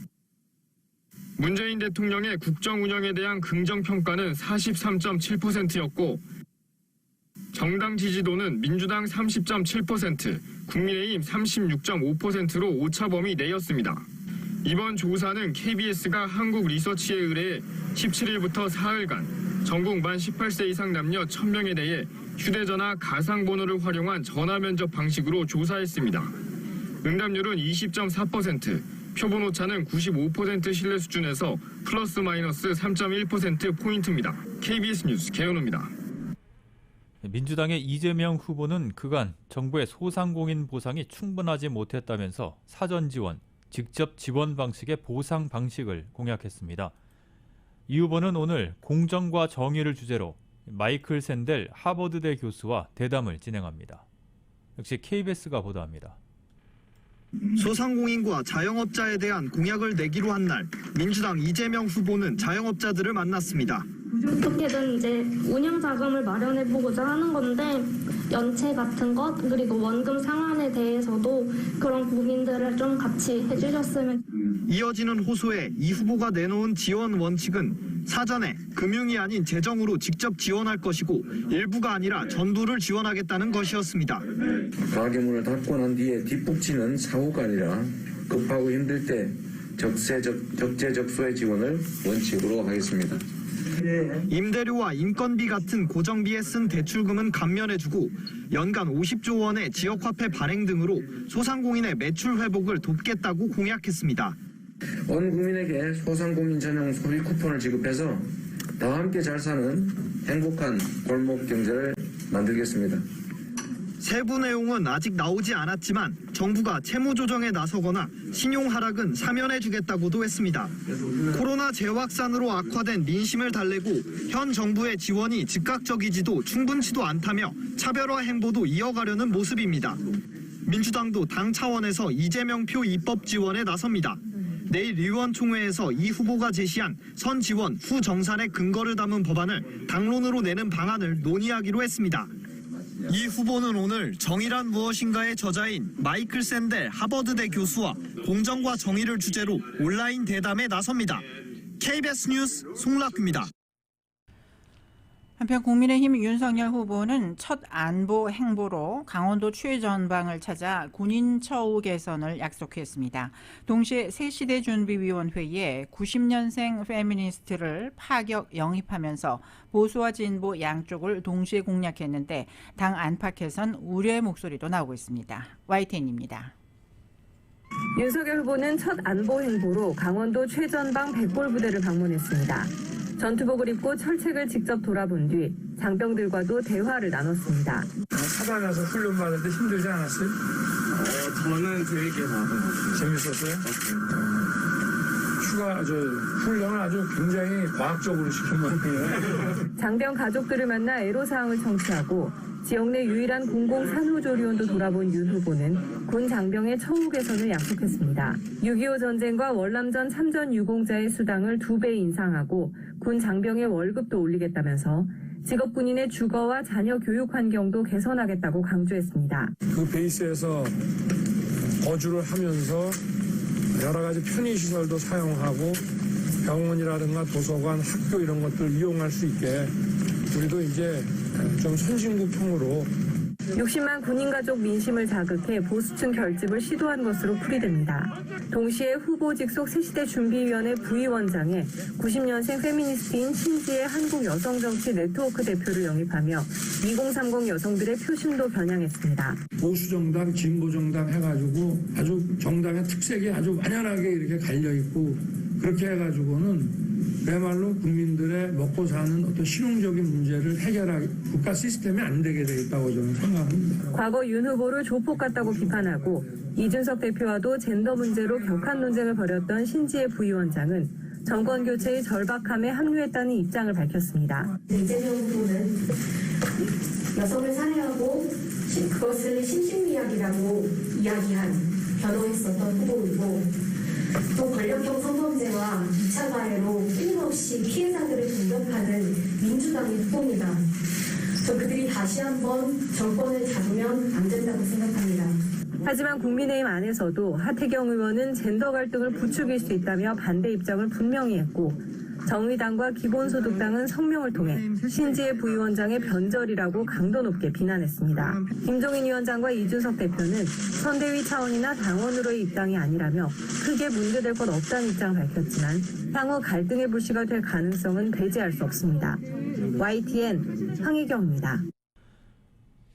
문재인 대통령의 국정 운영에 대한 긍정 평가는 43.7%였고 정당 지지도는 민주당 30.7%, 국민의힘 36.5%로 오차범위 내였습니다. 이번 조사는 KBS가 한국리서치에 의뢰해 17일부터 사흘간 전국 만 18세 이상 남녀 1000명에 대해 휴대전화 가상번호를 활용한 전화면접 방식으로 조사했습니다. 응답률은 20.4%, 표본오차는 95% 신뢰 수준에서 플러스 마이너스 3.1%포인트입니다. KBS 뉴스 개연우입니다. 민주당의 이재명 후보는 그간 정부의 소상공인 보상이 충분하지 못했다면서 사전 지원, 직접 지원 방식의 보상 방식을 공약했습니다. 이 후보는 오늘 공정과 정의를 주제로 마이클 샌델 하버드대 교수와 대담을 진행합니다. 역시 KBS가 보도합니다. 소상공인과 자영업자에 대한 공약을 내기로 한 날, 민주당 이재명 후보는 자영업자들을 만났습니다. 어떻게든 이제 운영 자금을 마련해보고자 하는 건데 연체 같은 것 그리고 원금 상환에 대해서도 그런 고민들을 좀 같이 해주셨으면. 이어지는 호소에 이 후보가 내놓은 지원 원칙은 사전에 금융이 아닌 재정으로 직접 지원할 것이고 일부가 아니라 전부를 지원하겠다는 것이었습니다. 가게문을 닫고 난 뒤에 뒷북치는 사고가 아니라 급하고 힘들 때 적재적소의 지원을 원칙으로 하겠습니다. 임대료와 인건비 같은 고정비에 쓴 대출금은 감면해주고 연간 50조 원의 지역화폐 발행 등으로 소상공인의 매출 회복을 돕겠다고 공약했습니다. 온 국민에게 소상공인 전용 소비 쿠폰을 지급해서 다 함께 잘 사는 행복한 골목 경제를 만들겠습니다. 세부 내용은 아직 나오지 않았지만 정부가 채무 조정에 나서거나 신용 하락은 사면해주겠다고도 했습니다. 코로나 재확산으로 악화된 민심을 달래고 현 정부의 지원이 즉각적이지도 충분치도 않다며 차별화 행보도 이어가려는 모습입니다. 민주당도 당 차원에서 이재명 표 입법 지원에 나섭니다. 내일 의원총회에서 이 후보가 제시한 선 지원 후 정산의 근거를 담은 법안을 당론으로 내는 방안을 논의하기로 했습니다. 이 후보는 오늘 정의란 무엇인가의 저자인 마이클 샌델 하버드대 교수와 공정과 정의를 주제로 온라인 대담에 나섭니다. KBS 뉴스 송락규입니다. 한편 국민의힘 윤석열 후보는 첫 안보 행보로 강원도 최전방을 찾아 군인 처우 개선을 약속했습니다. 동시에 새시대 준비위원회에 90년생 페미니스트를 파격 영입하면서 보수와 진보 양쪽을 동시에 공략했는데 당 안팎에선 우려의 목소리도 나오고 있습니다. YTN입니다. 윤석열 후보는 첫 안보 행보로 강원도 최전방 백골 부대를 방문했습니다. 전투복을 입고 철책을 직접 돌아본 뒤 장병들과도 대화를 나눴습니다. 사단에서 훈련 받을 때 힘들지 않았어요? 저는 재밌게 봐서 재밌었어요? 훈련을 아주 굉장히 과학적으로 시킨 것 같아요. 장병 가족들을 만나 애로사항을 청취하고 지역 내 유일한 공공 산후조리원도 돌아본 윤 후보는 군 장병의 처우 개선을 약속했습니다. 6.25 전쟁과 월남전 참전 유공자의 수당을 2배 인상하고 군 장병의 월급도 올리겠다면서 직업 군인의 주거와 자녀 교육 환경도 개선하겠다고 강조했습니다. 그 베이스에서 거주를 하면서 여러 가지 편의시설도 사용하고 병원이라든가 도서관, 학교 이런 것들 이용할 수 있게 우리도 이제 좀 선진국형으로 60만 군인 가족 민심을 자극해 보수층 결집을 시도한 것으로 풀이됩니다. 동시에 후보 직속 새시대 준비위원회 부위원장에 90년생 페미니스트인 신지의 한국여성정치 네트워크 대표를 영입하며 2030 여성들의 표심도 겨냥했습니다. 보수정당, 진보정당 해가지고 아주 정당의 특색이 아주 완연하게 이렇게 갈려있고 그렇게 해가지고는 그야말로 국민들의 먹고 사는 어떤 실용적인 문제를 해결할 국가 시스템이 안 되게 돼 있다고 저는 생각합니다. 과거 윤 후보를 조폭 같다고 비판하고 이준석 대표와도 젠더 문제로 격한 논쟁을 벌였던 신지혜 부위원장은 정권 교체의 절박함에 합류했다는 입장을 밝혔습니다. 이재명 후보는 여성을 살해하고 그것을 심신미약이라고 이야기한 변호했었던 후보이고 또 권력형 성범죄와 2차 가해로 끊임없이 피해자들을 공격하는 민주당의 후보입니다. 저 그들이 다시 한번 정권을 잡으면 안 된다고 생각합니다. 하지만 국민의힘 안에서도 하태경 의원은 젠더 갈등을 부추길 수 있다며 반대 입장을 분명히 했고 정의당과 기본소득당은 성명을 통해 신지혜 부위원장의 변절이라고 강도 높게 비난했습니다. 김종인 위원장과 이준석 대표는 선대위 차원이나 당원으로의 입당이 아니라며 크게 문제될 것 없다는 입장을 밝혔지만 향후 갈등의 불씨가 될 가능성은 배제할 수 없습니다. YTN 황희경입니다.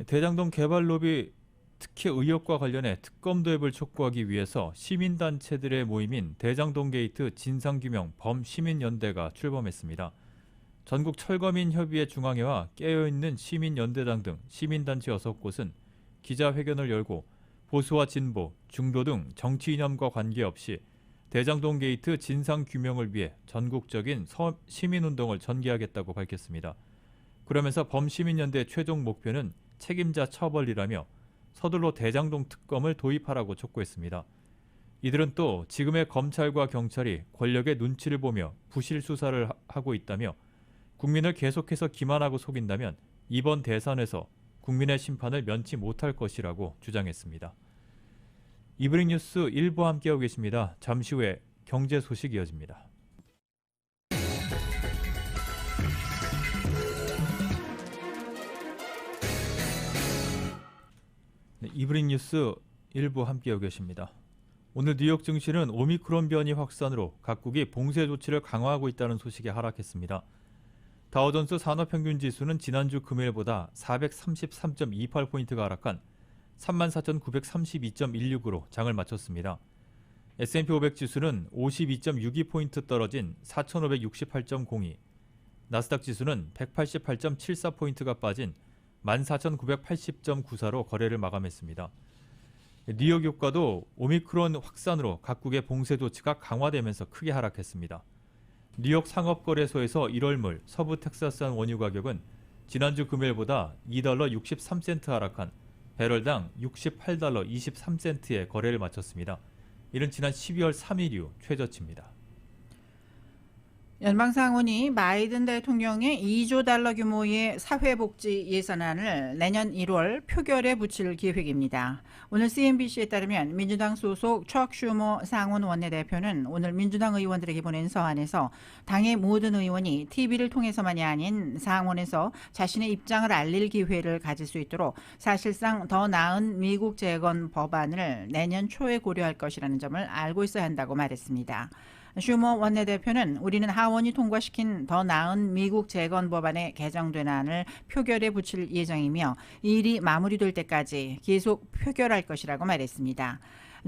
대장동 개발 로비 특혜 의혹과 관련해 특검 도입을 촉구하기 위해서 시민단체들의 모임인 대장동 게이트 진상규명 범시민연대가 출범했습니다. 전국 철거민 협의회 중앙회와 깨어있는 시민연대당 등 시민단체 6곳은 기자회견을 열고 보수와 진보, 중도 등 정치 이념과 관계없이 대장동 게이트 진상규명을 위해 전국적인 시민운동을 전개하겠다고 밝혔습니다. 그러면서 범시민연대의 최종 목표는 책임자 처벌이라며 서둘러 대장동 특검을 도입하라고 촉구했습니다. 이들은 또 지금의 검찰과 경찰이 권력의 눈치를 보며 부실 수사를 하고 있다며 국민을 계속해서 기만하고 속인다면 이번 대선에서 국민의 심판을 면치 못할 것이라고 주장했습니다. 이브닝 뉴스 1부 함께하고 계십니다. 잠시 후에 경제 소식 이어집니다. 이브닝 뉴스 1부 함께하고 계십니다. 오늘 뉴욕 증시는 오미크론 변이 확산으로 각국이 봉쇄 조치를 강화하고 있다는 소식에 하락했습니다. 다우존스 산업평균지수는 지난주 금요일보다 433.28포인트가 하락한 34,932.16으로 장을 마쳤습니다. S&P 500 지수는 52.62포인트 떨어진 4,568.02, 나스닥 지수는 188.74포인트가 빠진 14,980.94로 거래를 마감했습니다. 뉴욕 유가도 오미크론 확산으로 각국의 봉쇄 조치가 강화되면서 크게 하락했습니다. 뉴욕 상업거래소에서 1월물 서부 텍사스산 원유 가격은 지난주 금요일보다 $2 63센트 하락한 배럴당 $68 23센트에 거래를 마쳤습니다. 이는 지난 12월 3일 이후 최저치입니다. 연방상원이 바이든 대통령의 $2조 규모의 사회복지 예산안을 내년 1월 표결에 붙일 계획입니다. 오늘 CNBC에 따르면 민주당 소속 척 슈머 상원 원내대표는 오늘 민주당 의원들에게 보낸 서한에서 당의 모든 의원이 TV를 통해서만이 아닌 상원에서 자신의 입장을 알릴 기회를 가질 수 있도록 사실상 더 나은 미국 재건 법안을 내년 초에 고려할 것이라는 점을 알고 있어야 한다고 말했습니다. 슈머 원내대표는 우리는 하원이 통과시킨 더 나은 미국 재건 법안의 개정된 안을 표결에 붙일 예정이며 이 일이 마무리될 때까지 계속 표결할 것이라고 말했습니다.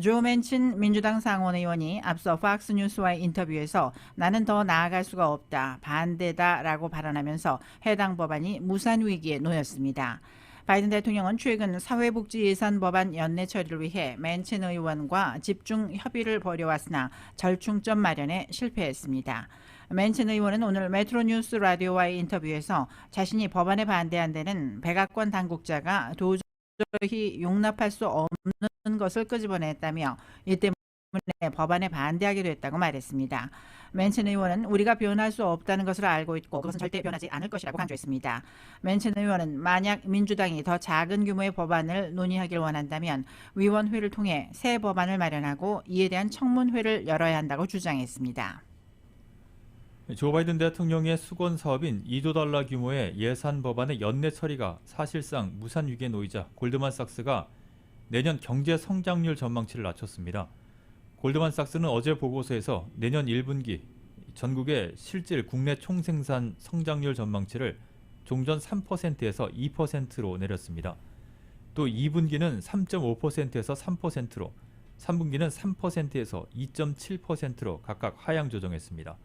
조 맨친 민주당 상원의원이 앞서 팍스뉴스와의 인터뷰에서 나는 더 나아갈 수가 없다, 반대다라고 발언하면서 해당 법안이 무산 위기에 놓였습니다. 바이든 대통령은 최근 사회복지 예산 법안 연내 처리를 위해 맨친 의원과 집중 협의를 벌여왔으나 절충점 마련에 실패했습니다. 맨친 의원은 오늘 메트로뉴스 라디오와의 인터뷰에서 자신이 법안에 반대한 데는 백악관 당국자가 도저히 용납할 수 없는 것을 끄집어냈다며 이 때문에 법안에 반대하게 됐다고 말했습니다. 맨친 의원은 우리가 변할 수 없다는 것을 알고 있고 그것은 절대 변하지 않을 것이라고 강조했습니다. 맨친 의원은 만약 민주당이 더 작은 규모의 법안을 논의하길 원한다면 위원회를 통해 새 법안을 마련하고 이에 대한 청문회를 열어야 한다고 주장했습니다. 조 바이든 대통령의 수건 사업인 $2조 규모의 예산 법안의 연내 처리가 사실상 무산 위기에 놓이자 골드만삭스가 내년 경제 성장률 전망치를 낮췄습니다. 골드만삭스는 어제 보고서에서 내년 1분기 전국의 실질 국내 총생산 성장률 전망치를 종전 3%에서 2%로 내렸습니다. 또 2분기는 3.5%에서 3%로, 3분기는 3%에서 2.7%로 각각 하향 조정했습니다.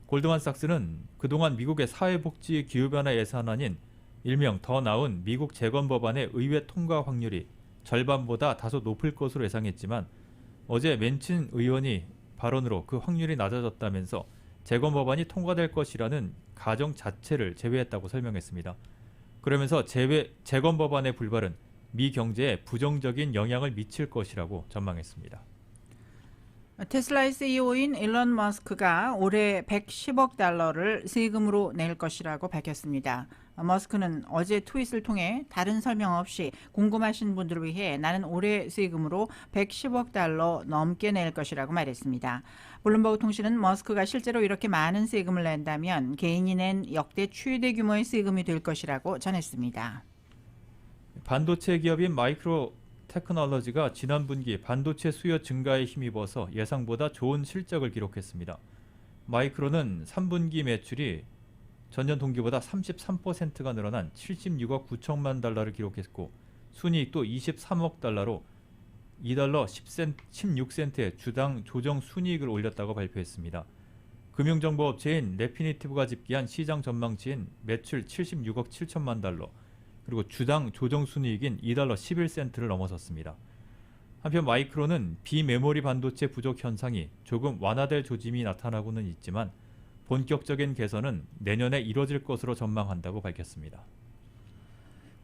골드만삭스는 그동안 미국의 사회복지 기후변화 예산안인 일명 더 나은 미국 재건 법안의 의회 통과 확률이 절반보다 다소 높을 것으로 예상했지만 어제 맨친 의원이 발언으로 그 확률이 낮아졌다면서 재건 법안이 통과될 것이라는 가정 자체를 제외했다고 설명했습니다. 그러면서 재건 법안의 불발은 미 경제에 부정적인 영향을 미칠 것이라고 전망했습니다. 테슬라의 CEO인 일론 머스크가 올해 $110억 세금으로 낼 것이라고 밝혔습니다. 머스크는 어제 트윗을 통해 다른 설명 없이 궁금하신 분들을 위해 나는 올해 세금으로 110억 달러 넘게 낼 것이라고 말했습니다. 블룸버그 통신은 머스크가 실제로 이렇게 많은 세금을 낸다면 개인이 낸 역대 최대 규모의 세금이 될 것이라고 전했습니다. 반도체 기업인 마이크로 테크놀로지가 지난 분기 반도체 수요 증가에 힘입어서 예상보다 좋은 실적을 기록했습니다. 마이크로는 3분기 매출이 전년 동기보다 33%가 늘어난 76억 9천만 달러를 기록했고 순이익도 23억 달러로 2달러 16센트의 주당 조정 순이익을 올렸다고 발표했습니다. 금융정보업체인 레피니티브가 집계한 시장 전망치인 매출 76억 7천만 달러 그리고 주당 조정 순이익인 2달러 11센트를 넘어섰습니다. 한편 마이크로는 비메모리 반도체 부족 현상이 조금 완화될 조짐이 나타나고는 있지만 본격적인 개선은 내년에 이뤄질 것으로 전망한다고 밝혔습니다.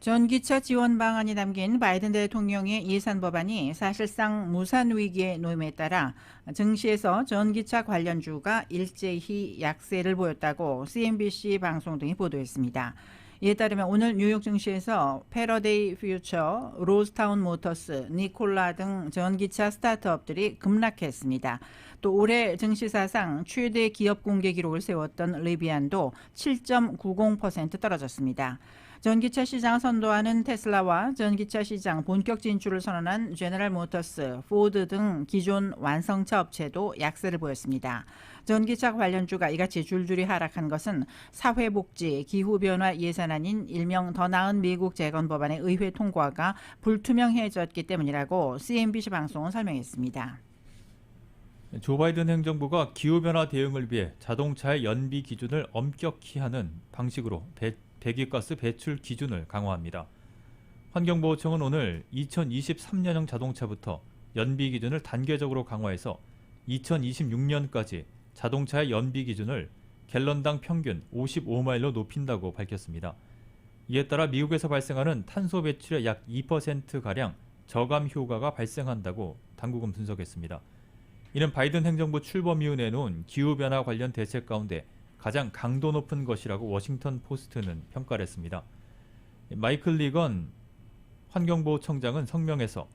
전기차 지원 방안이 담긴 바이든 대통령의 예산 법안이 사실상 무산 위기에 놓임에 따라 증시에서 전기차 관련주가 일제히 약세를 보였다고 CNBC 방송 등이 보도했습니다. 이에 따르면 오늘 뉴욕 증시에서 패러데이 퓨처, 로스타운 모터스, 니콜라 등 전기차 스타트업들이 급락했습니다. 또 올해 증시 사상 최대 기업 공개 기록을 세웠던 리비안도 7.90% 떨어졌습니다. 전기차 시장을 선도하는 테슬라와 전기차 시장 본격 진출을 선언한 제너럴 모터스, 포드 등 기존 완성차 업체도 약세를 보였습니다. 전기차 관련주가 이같이 줄줄이 하락한 것은 사회복지, 기후변화 예산안인 일명 더 나은 미국 재건 법안의 의회 통과가 불투명해졌기 때문이라고 CNBC 방송은 설명했습니다. 조 바이든 행정부가 기후변화 대응을 위해 자동차의 연비 기준을 엄격히 하는 방식으로 배기가스 배출 기준을 강화합니다. 환경보호청은 오늘 2023년형 자동차부터 연비 기준을 단계적으로 강화해서 2026년까지 자동차의 연비 기준을 갤런당 평균 55마일로 높인다고 밝혔습니다. 이에 따라 미국에서 발생하는 탄소 배출의 약 2%가량 저감 효과가 발생한다고 당국은 분석했습니다. 이는 바이든 행정부 출범 이후 내놓은 기후변화 관련 대책 가운데 가장 강도 높은 것이라고 워싱턴 포스트는 평가를 했습니다. 마이클 리건 환경보호청장은 성명에서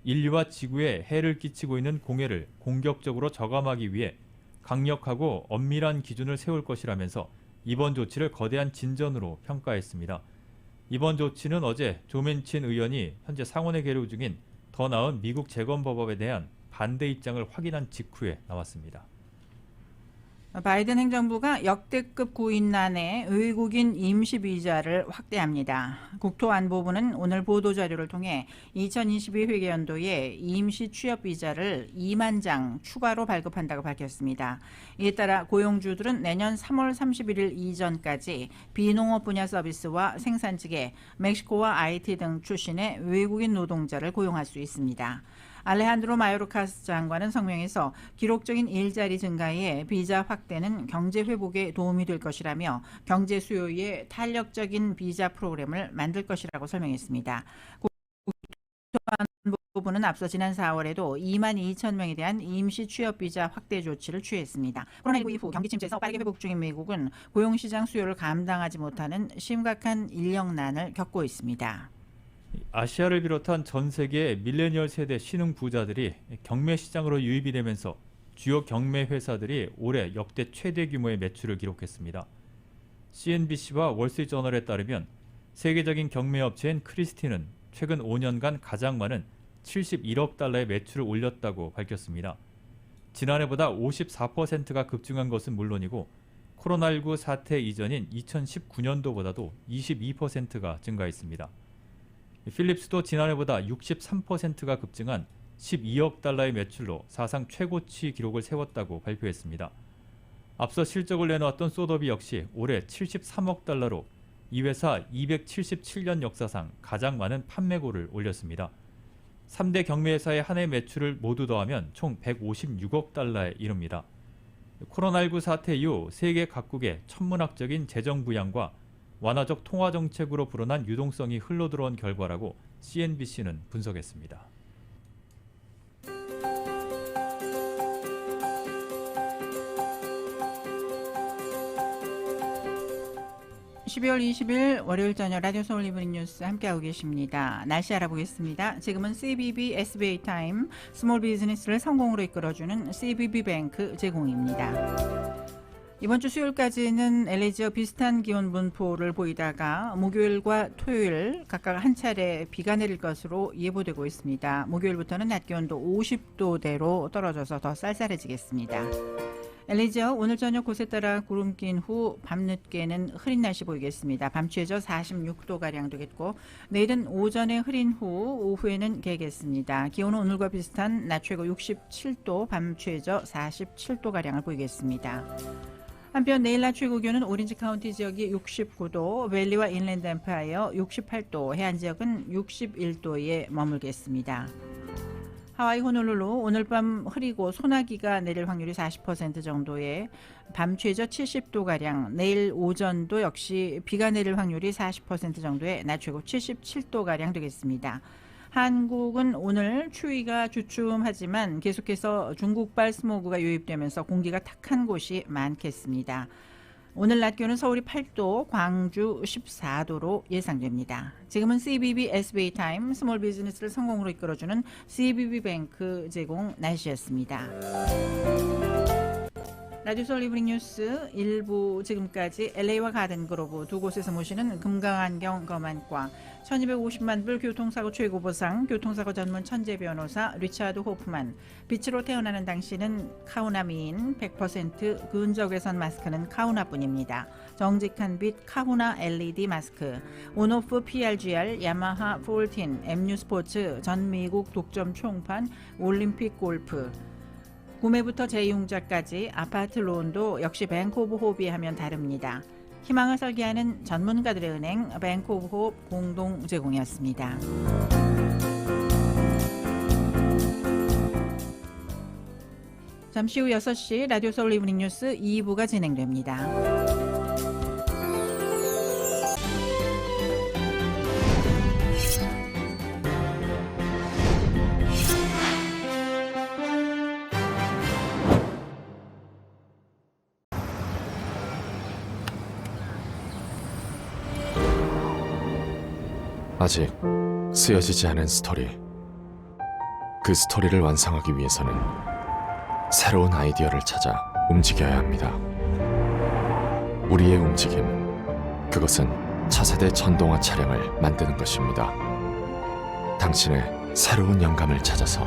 인류와 지구에 해를 끼치고 있는 공해를 공격적으로 저감하기 위해 강력하고 엄밀한 기준을 세울 것이라면서 이번 조치를 거대한 진전으로 평가했습니다. 이번 조치는 어제 조 맨친 의원이 현재 상원에 계류 중인 더 나은 미국 재건법안에 대한 반대 입장을 확인한 직후에 나왔습니다. 바이든 행정부가 역대급 구인난의 외국인 임시비자를 확대합니다. 국토안보부는 오늘 보도자료를 통해 2022 회계연도에 임시 취업비자를 2만 장 추가로 발급한다고 밝혔습니다. 이에 따라 고용주들은 내년 3월 31일 이전까지 비농업 분야 서비스와 생산직에 멕시코와 IT 등 출신의 외국인 노동자를 고용할 수 있습니다. 알레한드로 마요르카스 장관은 성명에서 기록적인 일자리 증가에 비자 확대는 경제 회복에 도움이 될 것이라며 경제 수요에 탄력적인 비자 프로그램을 만들 것이라고 설명했습니다. 국토안보부는 앞서 지난 4월에도 2만 2천 명에 대한 임시 취업 비자 확대 조치를 취했습니다. 코로나19 이후 경기 침체에서 빠르게 회복 중인 미국은 고용시장 수요를 감당하지 못하는 심각한 인력난을 겪고 있습니다. 아시아를 비롯한 전 세계의 밀레니얼 세대 신흥 부자들이 경매 시장으로 유입이 되면서 주요 경매 회사들이 올해 역대 최대 규모의 매출을 기록했습니다. CNBC와 월스트리트저널에 따르면 세계적인 경매 업체인 크리스티는 최근 5년간 가장 많은 71억 달러의 매출을 올렸다고 밝혔습니다. 지난해보다 54%가 급증한 것은 물론이고 코로나19 사태 이전인 2019년도보다도 22%가 증가했습니다. 필립스도 지난해보다 63%가 급증한 12억 달러의 매출로 사상 최고치 기록을 세웠다고 발표했습니다. 앞서 실적을 내놓았던 소더비 역시 올해 73억 달러로 이 회사 277년 역사상 가장 많은 판매고를 올렸습니다. 3대 경매회사의 한 해 매출을 모두 더하면 총 156억 달러에 이릅니다. 코로나19 사태 이후 세계 각국의 천문학적인 재정 부양과 완화적 통화 정책으로 불어난 유동성이 흘러들어온 결과라고 CNBC는 분석했습니다. 12월 20일 월요일 저녁 라디오 서울 이브닝 뉴스 함께하고 계십니다. 날씨 알아보겠습니다. 지금은 CBB SBA 타임 스몰 비즈니스를 성공으로 이끌어주는 CBB 뱅크 제공입니다. 이번 주 수요일까지는 LA 지역 비슷한 기온 분포를 보이다가 목요일과 토요일 각각 한 차례 비가 내릴 것으로 예보되고 있습니다. 목요일부터는 낮 기온도 50도대로 떨어져서 더 쌀쌀해지겠습니다. LA 지역 오늘 저녁 곳에 따라 구름 낀 후 밤늦게는 흐린 날씨 보이겠습니다. 밤 최저 46도가량 되겠고 내일은 오전에 흐린 후 오후에는 개겠습니다. 기온은 오늘과 비슷한 낮 최고 67도, 밤 최저 47도가량을 보이겠습니다. 한편 내일 낮 최고 기온은 오렌지 카운티 지역이 69도, 밸리와 인랜드 엠파이어 68도, 해안 지역은 61도에 머물겠습니다. 하와이 호놀룰루 오늘 밤 흐리고 소나기가 내릴 확률이 40% 정도에 밤 최저 70도가량, 내일 오전도 역시 비가 내릴 확률이 40% 정도에 낮 최고 77도가량 되겠습니다. 한국은 오늘 추위가 주춤하지만 계속해서 중국발 스모그가 유입되면서 공기가 탁한 곳이 많겠습니다. 오늘 낮 기온은 서울이 8도, 광주 14도로 예상됩니다. 지금은 CBB SBA 타임 스몰 비즈니스를 성공으로 이끌어주는 CBB 뱅크 제공 날씨였습니다. 라디오 서울 이브닝 뉴스 1부 지금까지 LA와 가든그로브 두 곳에서 모시는 금강안경 검안과 1250만 불 교통사고 최고 보상 교통사고 전문 천재 변호사 리차드 호프만, 빛으로 태어나는 당신은 카우나 미인 100% 근적외선 마스크는 카우나뿐입니다. 정직한 빛 카우나 LED 마스크, 온오프 PRGR, 야마하 14, MU 스포츠, 전 미국 독점 총판, 올림픽 골프, 구매부터 재이용자까지 아파트 론도 역시 뱅크 오브 호흡이 하면 다릅니다. 희망을 설계하는 전문가들의 은행 뱅크 오브 호흡 공동 제공이었습니다. 잠시 후 6시 라디오 서울 이브닝 뉴스 2부가 진행됩니다. 아직 쓰여지지 않은 스토리. 그 스토리를 완성하기 위해서는 새로운 아이디어를 찾아 움직여야 합니다. 우리의 움직임, 그것은 차세대 전동화 차량을 만드는 것입니다. 당신의 새로운 영감을 찾아서